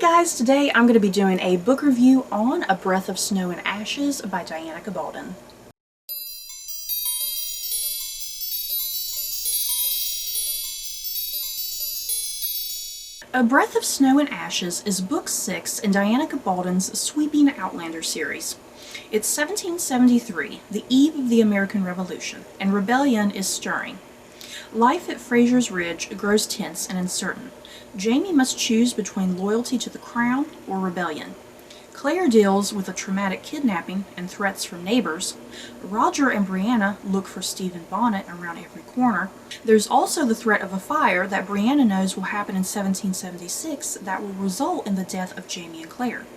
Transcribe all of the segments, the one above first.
guys, today I'm going to be doing a book review on A Breath of Snow and Ashes by Diana Gabaldon. A Breath of Snow and Ashes is book 6 in Diana Gabaldon's sweeping Outlander series. It's 1773, the eve of the American Revolution, and rebellion is stirring. Life at Fraser's Ridge grows tense and uncertain. Jamie must choose between loyalty to the crown or rebellion. Claire deals with a traumatic kidnapping and threats from neighbors. Roger and Brianna look for Steve and Bonnett around every corner. There's also the threat of a fire that Brianna knows will happen in 1776 that will result in the death of Jamie and Claire.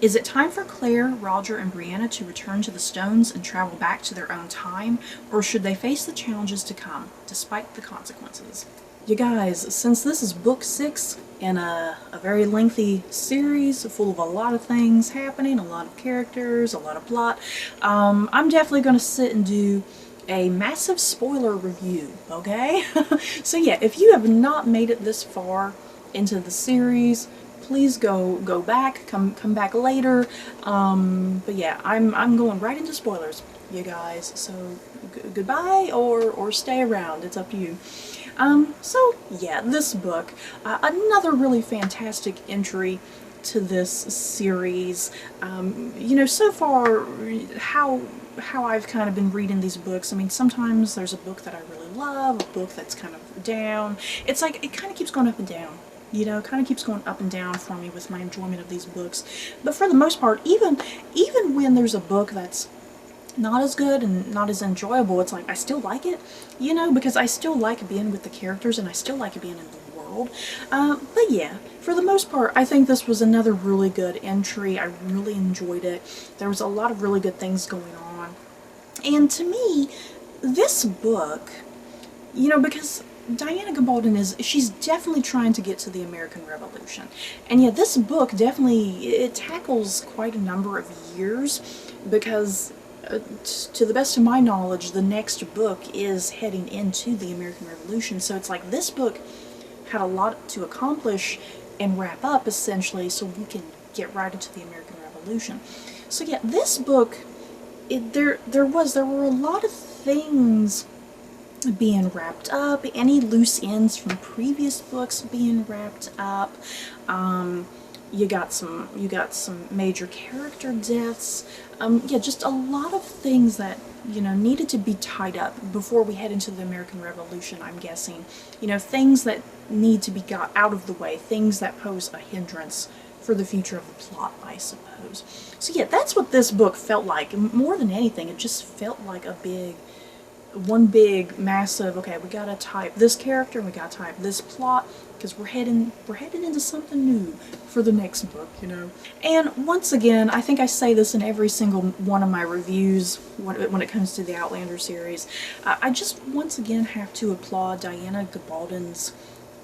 Is it time for Claire, Roger, and Brianna to return to the Stones and travel back to their own time, or should they face the challenges to come, despite the consequences? You guys, since this is book 6 in a very lengthy series full of a lot of things happening, a lot of characters, a lot of plot, I'm definitely going to sit and do a massive spoiler review, okay? So yeah, if you have not made it this far into the series, please go back, come back later. But yeah, I'm going right into spoilers, you guys. So goodbye or stay around. It's up to you. So yeah, this book, another really fantastic entry to this series. You know, so far how I've kind of been reading these books, I mean, sometimes there's a book that I really love, a book that's kind of down. It's like, it kind of keeps going up and down. You know, it kind of keeps going up and down for me with my enjoyment of these books. But for the most part, even when there's a book that's not as good and not as enjoyable, it's like I still like it, you know, because I still like being with the characters and I still like being in the world. But yeah, for the most part, I think this was another really good entry. I really enjoyed it. There was a lot of really good things going on. And to me, this book, you know, because Diana Gabaldon she's definitely trying to get to the American Revolution. And yeah, this book definitely, it tackles quite a number of years, because to the best of my knowledge, the next book is heading into the American Revolution. So it's like this book had a lot to accomplish and wrap up, essentially, so we can get right into the American Revolution. So yeah, this book, there were a lot of things being wrapped up, any loose ends from previous books being wrapped up. You got some major character deaths. Yeah, just a lot of things that, you know, needed to be tied up before we head into the American Revolution, I'm guessing. You know, things that need to be got out of the way, things that pose a hindrance for the future of the plot, I suppose. So yeah, that's what this book felt like. More than anything, it just felt like one big massive, okay, we gotta type this character, we gotta type this plot, because we're heading into something new for the next book, you know. And once again, I think I say this in every single one of my reviews when it comes to the Outlander series, I just once again have to applaud Diana Gabaldon's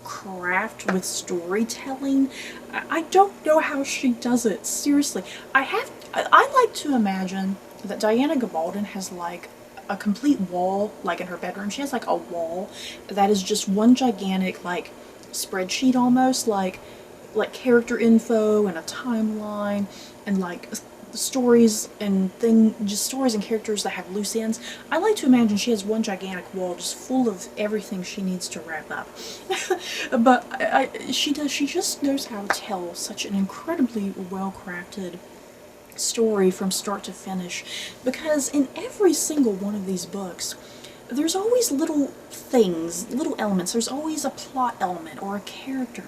craft with storytelling. I don't know how she does it, seriously. I like to imagine that Diana Gabaldon has like a complete wall, like in her bedroom. She has like a wall that is just one gigantic like spreadsheet, almost like character info and a timeline and like stories and stories and characters that have loose ends. I like to imagine she has one gigantic wall just full of everything she needs to wrap up. But she just knows how to tell such an incredibly well-crafted story from start to finish, because in every single one of these books there's always little things, little elements. There's always a plot element or a character,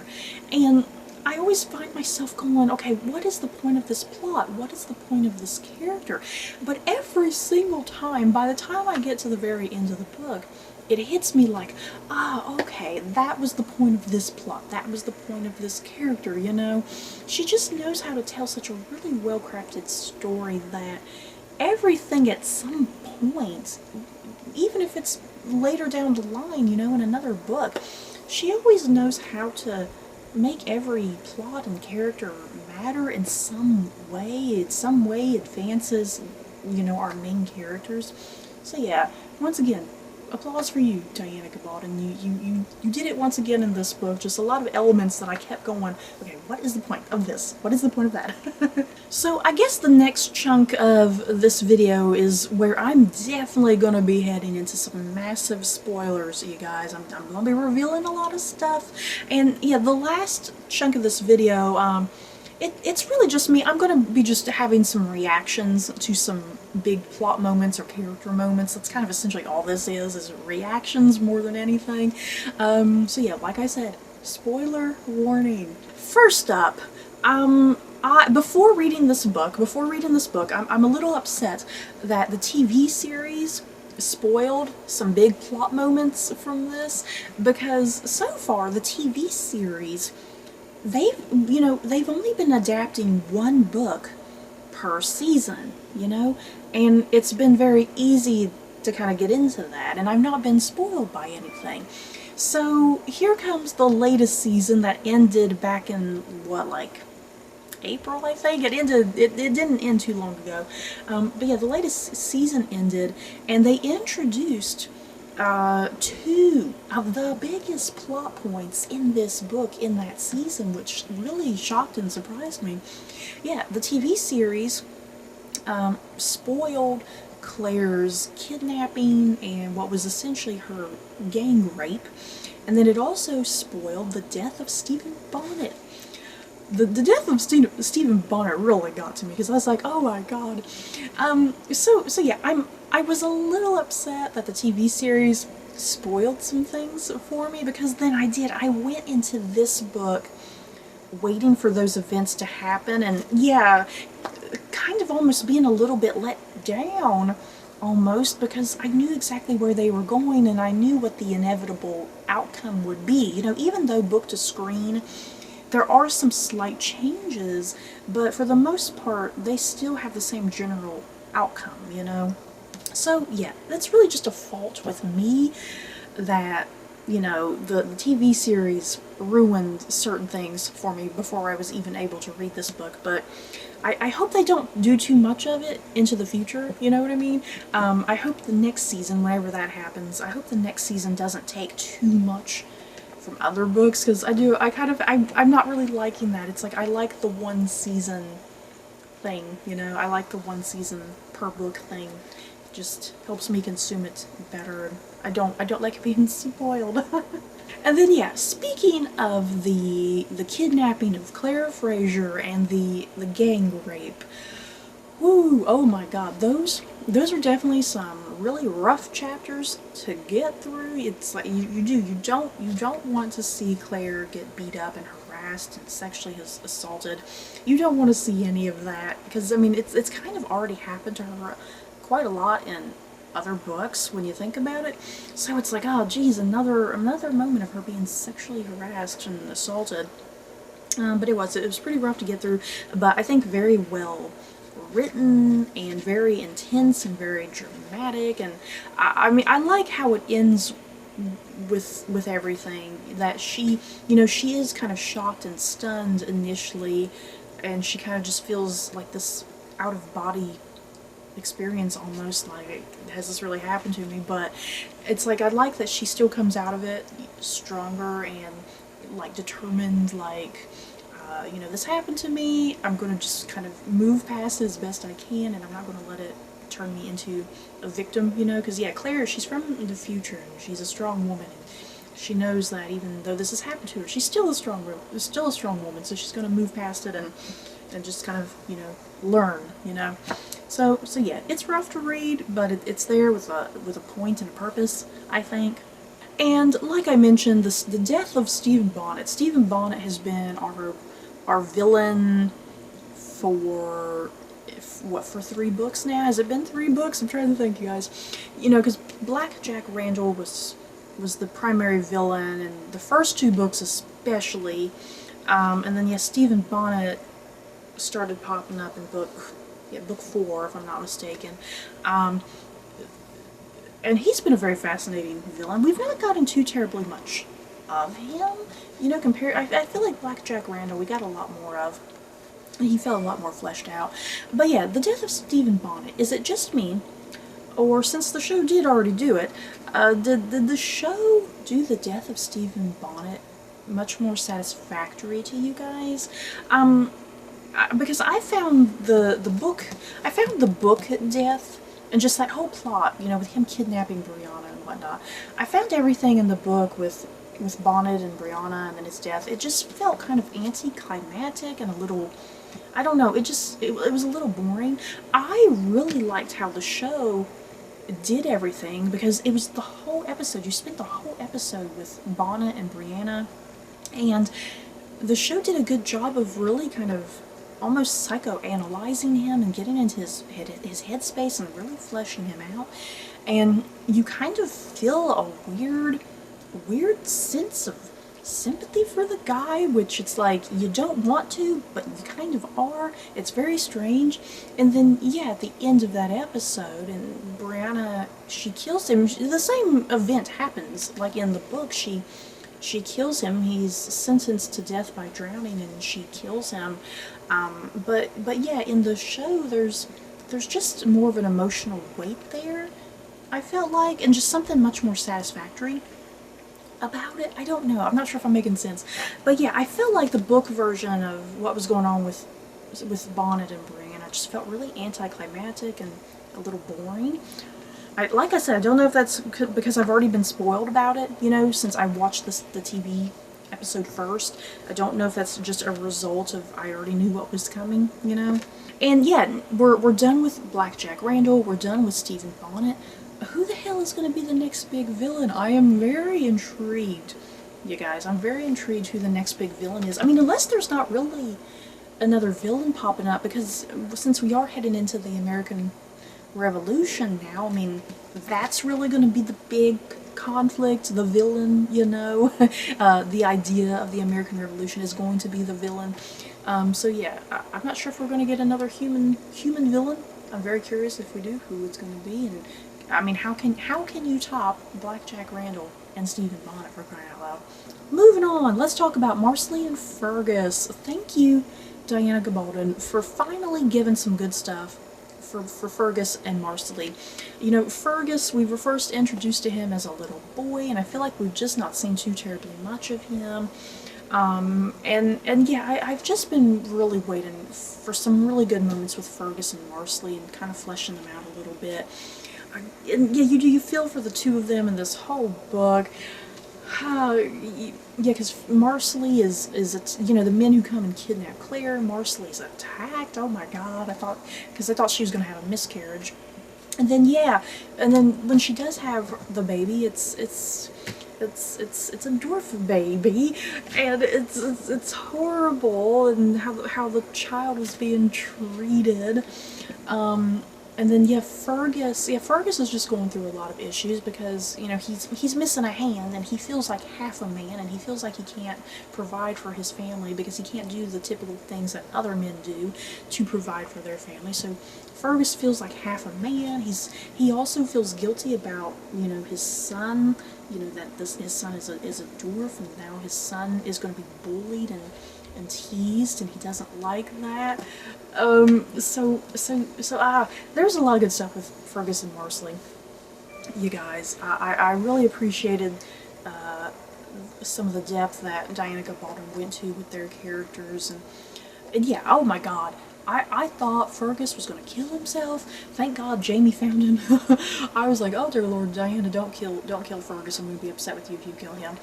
and I always find myself going, okay, what is the point of this plot? What is the point of this character? But every single time, by the time I get to the very end of the book, it hits me like, okay, that was the point of this plot, that was the point of this character, you know? She just knows how to tell such a really well-crafted story that everything at some point, even if it's later down the line, you know, in another book, she always knows how to make every plot and character matter in some way. In some way advances, you know, our main characters. So yeah, once again, applause for you, Diana Gabaldon. You did it once again in this book. Just a lot of elements that I kept going, okay, what is the point of this? What is the point of that? So I guess the next chunk of this video is where I'm definitely going to be heading into some massive spoilers, you guys. I'm going to be revealing a lot of stuff. And yeah, the last chunk of this video, it's really just me. I'm going to be just having some reactions to some big plot moments or character moments. That's kind of essentially all this is reactions more than anything. So yeah, like I said, spoiler warning. First up, before reading this book, I'm a little upset that the TV series spoiled some big plot moments from this, because so far the TV series, they've only been adapting one book per season, and it's been very easy to kind of get into that, and I've not been spoiled by anything. So here comes the latest season that ended back in, what, like April, I think? It didn't end too long ago. But yeah, the latest season ended, and they introduced two of the biggest plot points in this book in that season, which really shocked and surprised me. Yeah, the TV series spoiled Claire's kidnapping and what was essentially her gang rape, and then it also spoiled the death of Stephen Bonnett. The death of Stephen Bonnett really got to me, because I was like, oh my god. So yeah, I was a little upset that the TV series spoiled some things for me, because then I went into this book waiting for those events to happen, and yeah, kind of almost being a little bit let down almost, because I knew exactly where they were going and I knew what the inevitable outcome would be. Even though book to screen, there are some slight changes, but for the most part, they still have the same general outcome, So yeah, that's really just a fault with me that, the TV series ruined certain things for me before I was even able to read this book, but I hope they don't do too much of it into the future, you know what I mean? I hope the next season, whenever that happens, I hope the next season doesn't take too much from other books, because I'm not really liking that. It's like, I like the one season thing, I like the one season per book thing. It just helps me consume it better, and I don't like being spoiled. And then yeah, speaking of the kidnapping of Claire Fraser and the gang rape, woo, oh my god, those are definitely some really rough chapters to get through. It's like you don't want to see Claire get beat up and harassed and sexually assaulted. You don't want to see any of that, because I mean it's kind of already happened to her quite a lot in other books when you think about it. So it's like, oh geez, another moment of her being sexually harassed and assaulted. But it was pretty rough to get through, but I think very well written and very intense and very dramatic, and I mean I like how it ends with everything, that she is kind of shocked and stunned initially, and she kind of just feels like this out of body experience, almost like, has this really happened to me? But it's like, I like that she still comes out of it stronger and like determined, like this happened to me, I'm going to just kind of move past it as best I can, and I'm not going to let it turn me into a victim, because yeah, Claire, she's from the future, and she's a strong woman, and she knows that even though this has happened to her, she's still a strong woman, so she's going to move past it and just kind of, learn, So yeah, it's rough to read, but it's there with a point and a purpose, I think. And like I mentioned, the death of Stephen Bonnett. Stephen Bonnett has been our villain for 3 books now? Has it been 3 books? I'm trying to think, you guys. Because Black Jack Randall was the primary villain in the first 2 books especially, and then yeah, Stephen Bonnett started popping up in book 4, if I'm not mistaken. And he's been a very fascinating villain. We've not gotten too terribly much of him, I feel like Black Jack Randall we got a lot more of. He felt a lot more fleshed out. But yeah, the death of Stephen Bonnett, is it just me, or since the show did already do it, did the show do the death of Stephen Bonnett much more satisfactory to you guys? Because I found the book death and just that whole plot, you know, with him kidnapping Brianna and whatnot. I found everything in the book with Bonnett and Brianna and then his death. It just felt kind of anticlimactic and a little, I don't know, it was a little boring. I really liked how the show did everything because it was the whole episode. You spent the whole episode with Bonnett and Brianna, and the show did a good job of really kind of almost psychoanalyzing him and getting into his headspace and really fleshing him out. And you kind of feel a weird sense of sympathy for the guy, which it's like you don't want to, but you kind of are. It's very strange. And then, yeah, at the end of that episode, and Brianna, she kills him. The same event happens, like in the book. She kills him. He's sentenced to death by drowning, and she kills him. But yeah, in the show, there's just more of an emotional weight there, I felt like, and just something much more satisfactory about it. I don't know. I'm not sure if I'm making sense. But yeah, I felt like the book version of what was going on with Bonnett and Brianna just felt really anticlimactic and a little boring. Like I said, I don't know if that's because I've already been spoiled about it, you know, since I watched the TV episode first. I don't know if that's just a result of I already knew what was coming, you know. And yeah, we're done with Blackjack Randall. We're done with Stephen Bonnett. Who the hell is going to be the next big villain? I am very intrigued, you guys. I'm very intrigued who the next big villain is. I mean, unless there's not really another villain popping up, because since we are heading into the American Revolution now, I mean, that's really going to be the big conflict, the villain, you know. The idea of the American Revolution is going to be the villain. So yeah, I'm not sure if we're going to get another human villain. I'm very curious if we do, who it's going to be. And I mean, how can you top Blackjack Randall and Stephen Bonnett, for crying out loud? Moving on, let's talk about Marceline Fergus. Thank you, Diana Gabaldon, for finally giving some good stuff for Fergus and Marceline. You know, Fergus, we were first introduced to him as a little boy, and I feel like we've just not seen too terribly much of him. And yeah, I've just been really waiting for some really good moments with Fergus and Marceline and kind of fleshing them out a little bit. And yeah, you feel for the two of them in this whole book. Yeah, because Marceline is you know, the men who come and kidnap Claire. Marceline's attacked. Oh my God! I thought she was going to have a miscarriage, and then yeah, and then when she does have the baby, it's a dwarf baby, and it's horrible, and how the child was being treated. And then yeah, Fergus is just going through a lot of issues because, you know, he's missing a hand and he feels like half a man, and he feels like he can't provide for his family because he can't do the typical things that other men do to provide for their family. So Fergus feels like half a man. He also feels guilty about, you know, his son, you know, that his son is a dwarf, and now his son is going to be bullied and teased, and he doesn't like that. There's a lot of good stuff with Fergus and Marceline, you guys. I really appreciated some of the depth that Diana Gabaldon went to with their characters, and yeah, oh my God, I thought Fergus was going to kill himself. Thank God Jamie found him. I was like, oh dear Lord, Diana, don't kill Fergus. I'm going to be upset with you if you kill him.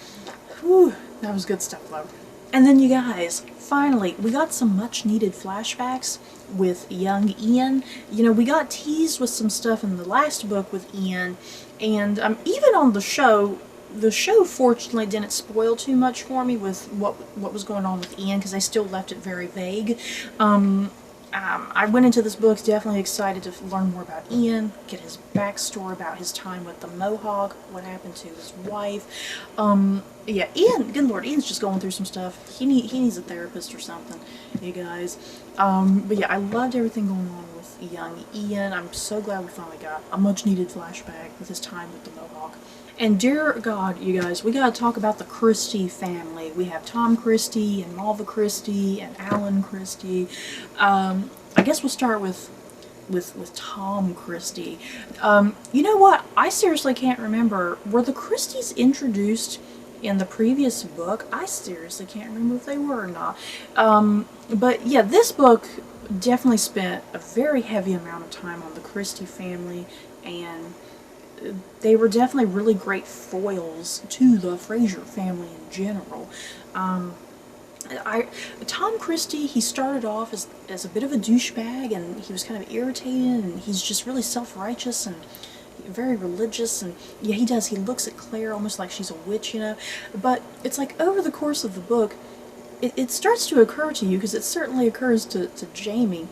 Whew, that was good stuff though. And then you guys, finally, we got some much needed flashbacks with young Ian. You know, we got teased with some stuff in the last book with Ian, and even on the show fortunately didn't spoil too much for me with what was going on with Ian, because they still left it very vague. I went into this book definitely excited to learn more about Ian, get his backstory about his time with the Mohawk, what happened to his wife. Yeah, Ian, good Lord, Ian's just going through some stuff. He needs a therapist or something, you guys. But yeah, I loved everything going on with young Ian. I'm so glad we finally got a much needed flashback with his time with the Mohawk. And dear God, you guys, we gotta talk about the Christy family. We have Tom Christie and Malva Christie and Alan Christie. I guess we'll start with with Tom Christie. You know what? I seriously can't remember. Were the Christies introduced in the previous book? I seriously can't remember if they were or not. But yeah, this book definitely spent a very heavy amount of time on the Christie family, and they were definitely really great foils to the Fraser family in general. Tom Christie, he started off as a bit of a douchebag, and he was kind of irritated, and he's just really self-righteous and very religious, and yeah, he looks at Claire almost like she's a witch, you know. But it's like over the course of the book, it starts to occur to you, because it certainly occurs to Jamie,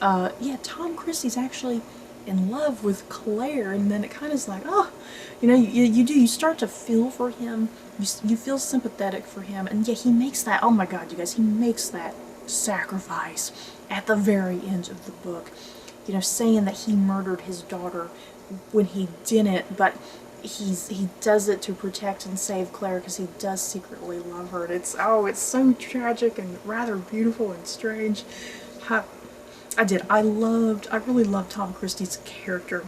yeah, Tom Christie's actually in love with Claire, and then it kind of is like, oh, you know, you start to feel for him, you feel sympathetic for him, and yeah, he makes that, oh my god, you guys, he makes that sacrifice at the very end of the book, you know, saying that he murdered his daughter when he didn't, but he does it to protect and save Claire because he does secretly love her, and it's so tragic and rather beautiful and strange. I really loved Tom Christie's character.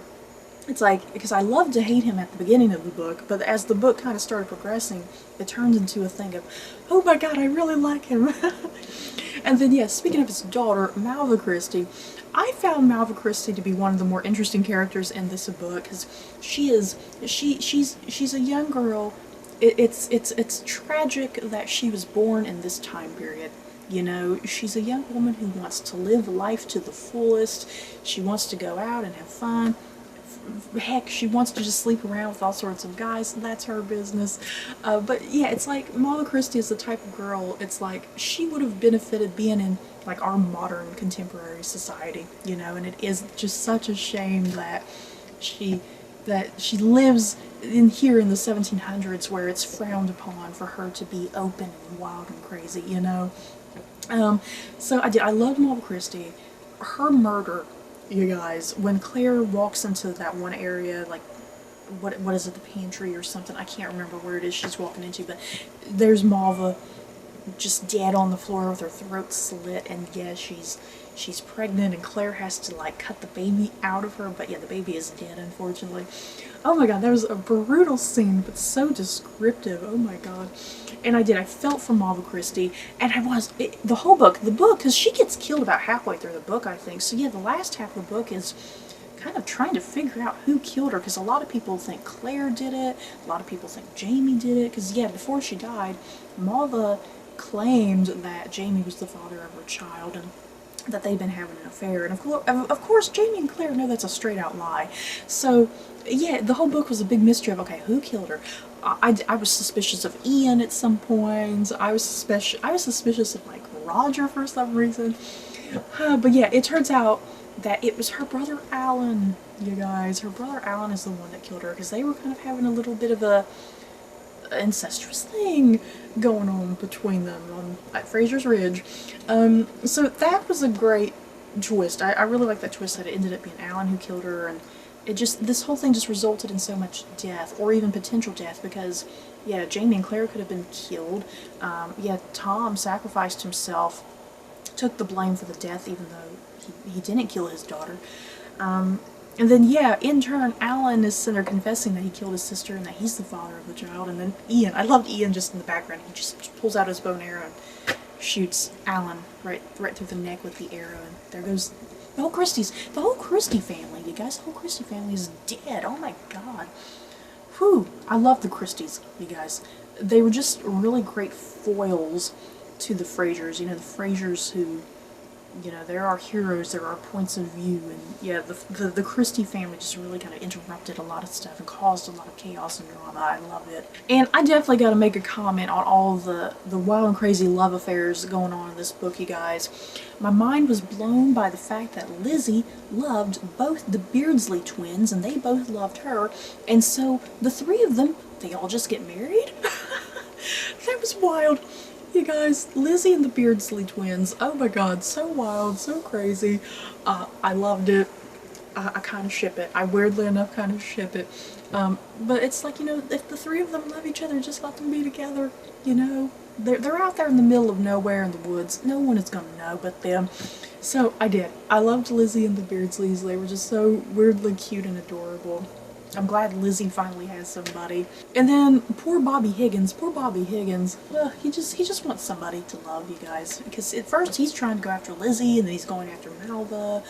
It's like, because I loved to hate him at the beginning of the book, but as the book kind of started progressing, it turned into a thing of, oh my god, I really like him. And then, yeah, speaking of his daughter, Malva Christie, I found Malva Christie to be one of the more interesting characters in this book, because she's a young girl. It's tragic that she was born in this time period. You know, she's a young woman who wants to live life to the fullest. She wants to go out and have fun. Heck, she wants to just sleep around with all sorts of guys. That's her business. But yeah, it's like Malva Christie is the type of girl, it's like she would have benefited being in like our modern contemporary society, you know, and it is just such a shame that she lives here in the 1700s where it's frowned upon for her to be open and wild and crazy, you know. So I loved Malva Christie. Her murder, you guys, when Claire walks into that one area, like, what is it, the pantry or something, I can't remember where it is she's walking into, but there's Malva just dead on the floor with her throat slit, and yeah, she's pregnant, and Claire has to like cut the baby out of her, but yeah, the baby is dead, unfortunately. Oh my god, that was a brutal scene, but so descriptive, oh my god. And I felt for Malva Christie, and the whole book, because she gets killed about halfway through the book, I think, so yeah, the last half of the book is kind of trying to figure out who killed her, because a lot of people think Claire did it, a lot of people think Jamie did it, because yeah, before she died, Malva claimed that Jamie was the father of her child, and that they'd been having an affair, and of course Jamie and Claire know that's a straight out lie. So yeah, the whole book was a big mystery of, okay, who killed her? I was suspicious of Ian at some points. I was suspicious of like Roger for some reason. But yeah, it turns out that it was her brother Alan, you guys. Her brother Alan is the one that killed her, because they were kind of having a little bit of a incestuous thing going on between them at Fraser's Ridge. So that was a great twist. I really like that twist that it ended up being Alan who killed her, and this whole thing just resulted in so much death, or even potential death, because yeah, Jamie and Claire could have been killed. Yeah, Tom sacrificed himself, took the blame for the death, even though he didn't kill his daughter. And then, yeah, in turn, Alan is sitting there confessing that he killed his sister and that he's the father of the child. And then Ian, I loved Ian just in the background. He just pulls out his bow and arrow and shoots Alan right through the neck with the arrow. And there goes the whole Christie family, you guys. The whole Christie family is dead. Oh my god. Whew. I love the Christies, you guys. They were just really great foils to the Frasers. You know, the Frasers who, you know, there are heroes, there are points of view, and yeah, the Christie family just really kind of interrupted a lot of stuff and caused a lot of chaos and drama. I love it. And I definitely got to make a comment on all the wild and crazy love affairs going on in this book, you guys. My mind was blown by the fact that Lizzie loved both the Beardsley twins, and they both loved her, and so the three of them, they all just get married? That was wild. You guys, Lizzie and the Beardsley twins, oh my god, so wild, so crazy. I loved it. I kind of ship it. I weirdly enough kind of ship it. But it's like, you know, if the three of them love each other, just let them be together, you know. They're out there in the middle of nowhere in the woods. No one is going to know but them. So I did. I loved Lizzie and the Beardsleys. They were just so weirdly cute and adorable. I'm glad Lizzie finally has somebody. And then poor Bobby Higgins. Poor Bobby Higgins. He just wants somebody to love, you guys. Because at first he's trying to go after Lizzie, and then he's going after Malva.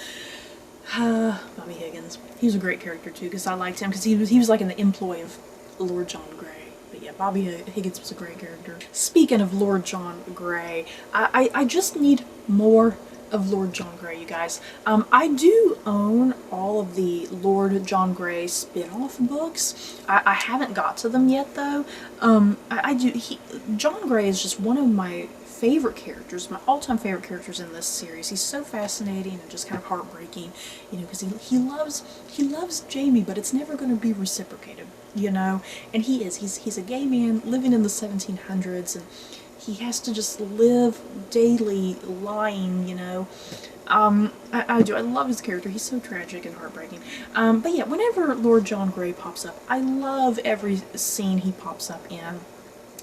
Bobby Higgins. He was a great character too, because I liked him because he was like in the employ of Lord John Grey. But yeah, Bobby Higgins was a great character. Speaking of Lord John Grey, I just need more of Lord John Grey, you guys. I do own all of the Lord John Grey spin-off books. I haven't got to them yet, though. I do. John Grey is just one of my favorite characters, my all-time favorite characters in this series. He's so fascinating and just kind of heartbreaking, you know, because he loves Jamie, but it's never going to be reciprocated, you know. And he's a gay man living in the 1700s, and he has to just live daily lying, you know. I do. I love his character. He's so tragic and heartbreaking. But yeah, whenever Lord John Grey pops up, I love every scene he pops up in.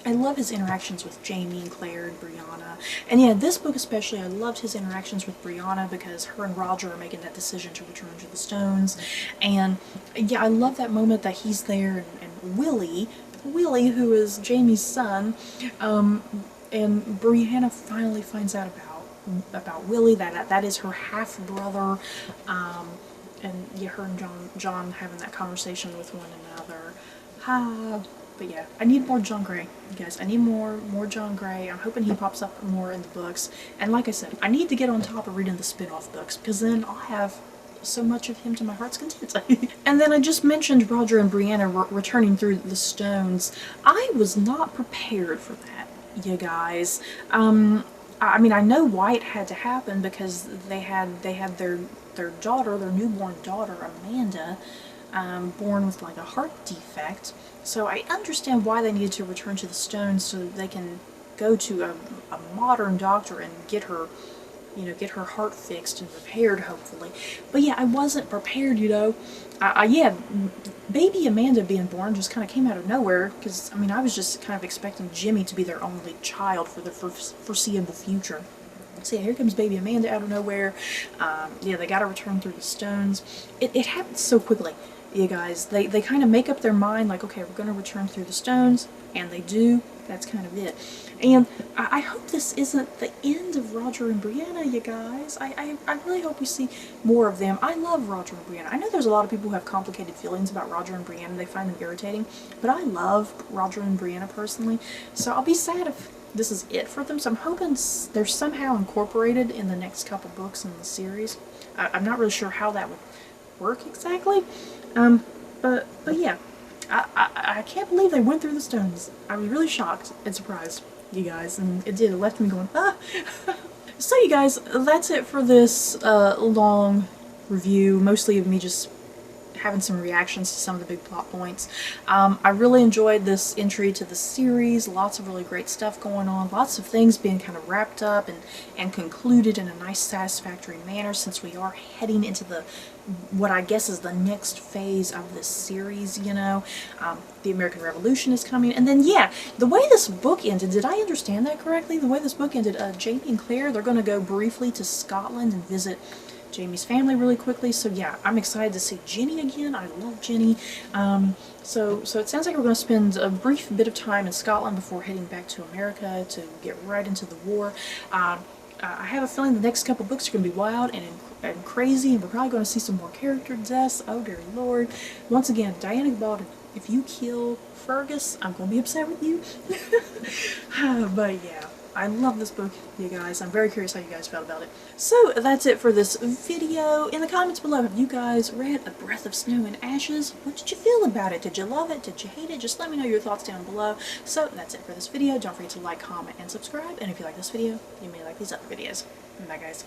I love his interactions with Jamie and Claire and Brianna. And yeah, this book especially, I loved his interactions with Brianna because her and Roger are making that decision to return to the Stones. And yeah, I love that moment that he's there and Willie, who is Jamie's son, and Brianna finally finds out about Willie, that is her half-brother, and yeah, her and John having that conversation with one another. But yeah, I need more John Grey, you guys. I need more John Grey. I'm hoping he pops up more in the books. And like I said, I need to get on top of reading the spin-off books, because then I'll have so much of him to my heart's content. And then I just mentioned Roger and Brianna returning through the Stones. I was not prepared for that, you guys. I mean, I know why it had to happen, because they had their daughter, their newborn daughter, Amanda, born with like a heart defect. So I understand why they needed to return to the Stones, so they can go to a modern doctor and get her, you know, get her heart fixed and repaired, hopefully. But yeah, I wasn't prepared, you know. Yeah, baby Amanda being born just kind of came out of nowhere, because, I mean, I was just kind of expecting Jimmy to be their only child for the foreseeable future. So yeah, here comes baby Amanda out of nowhere. Yeah, they gotta return through the Stones. It happened so quickly, you guys. They kind of make up their mind, like, okay, we're gonna return through the Stones, and they do. That's kind of it. And I hope this isn't the end of Roger and Brianna, you guys. I really hope we see more of them. I love Roger and Brianna. I know there's a lot of people who have complicated feelings about Roger and Brianna. They find them irritating. But I love Roger and Brianna personally. So I'll be sad if this is it for them. So I'm hoping they're somehow incorporated in the next couple books in the series. I'm not really sure how that would work exactly. But yeah. I can't believe they went through the Stones. I was really shocked and surprised, you guys, and it did. It left me going, ah! So you guys, that's it for this long review, mostly of me just having some reactions to some of the big plot points. I really enjoyed this entry to the series. Lots of really great stuff going on. Lots of things being kind of wrapped up and concluded in a nice, satisfactory manner, since we are heading into what I guess is the next phase of this series, you know. The American Revolution is coming. And then, yeah, the way this book ended, did I understand that correctly? The way this book ended, Jamie and Claire, they're going to go briefly to Scotland and visit Jamie's family really quickly. So yeah, I'm excited to see Jenny again. I love Jenny. So it sounds like we're going to spend a brief bit of time in Scotland before heading back to America to get right into the war. I have a feeling the next couple books are going to be wild and crazy, and we're probably going to see some more character deaths. Oh dear Lord. Once again, Diana Gabaldon, if you kill Fergus, I'm going to be upset with you. But yeah, I love this book, you guys. I'm very curious how you guys felt about it. So that's it for this video. In the comments below, have you guys read A Breath of Snow and Ashes? What did you feel about it? Did you love it? Did you hate it? Just let me know your thoughts down below. So that's it for this video. Don't forget to like, comment, and subscribe. And if you like this video, you may like these other videos. Bye guys.